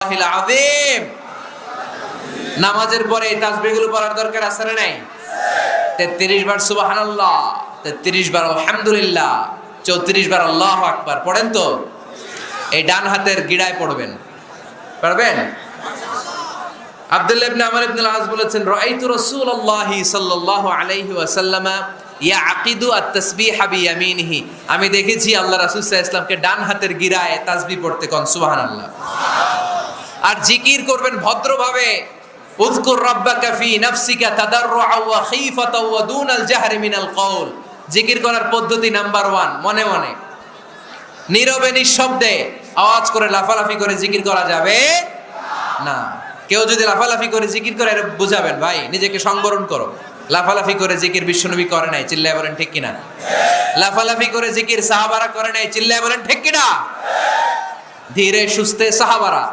আযীম। নামাজের পরে এই তাসবিহগুলো পড়ার দরকার আছে না নাই? 33 বার সুবহানাল্লাহ, 33 বার আলহামদুলিল্লাহ, 34 বার আল্লাহু আকবার পড়েন তো? এই ডান হাতের গিড়ায় পড়বেন, পারবেন? আব্দুল্লাহ ইবনে আমর ইবনে আল-আস বলেছেন, রাআইতু রাসূলুল্লাহি সাল্লাল্লাহু আলাইহি ওয়াসাল্লাম ইয়াকিদু আত-তাসবিহা বিয়ামিনিহি। আমি দেখেছি আল্লাহ রাসূল সাল্লাল্লাহু আলাইহি ওয়াসাল্লামকে ডান হাতের গিরায় তাসবিহ পড়তে কোন সুবহানাল্লাহ। আর জিকির করবেন ভদ্রভাবে। উযকুর রাব্বাকা ফি নাফসিকা তাদাররুআ ওয়া খীফাতা ওয়া দুনাল জাহরি মিনাল কওল। জিকির করার পদ্ধতি নাম্বার 1, মনে মনে নীরবে নিঃশব্দে আওয়াজ করে লাফালাফি করে জিকির করা যাবে না। কেউ যদি লাফালাফি করে জিকির করে এটা বুঝাবেন, ভাই নিজেকে সংবরণ করো। লাফালাফি করে জিকির বিশ্বনবী করে নাই, চিল্লায় বলেন ঠিক কিনা? লাফালাফি করে জিকির সাহাবারা করে নাই, চিল্লায় বলেন ঠিক কিনা? ধীরে সুস্থে সাহাবারা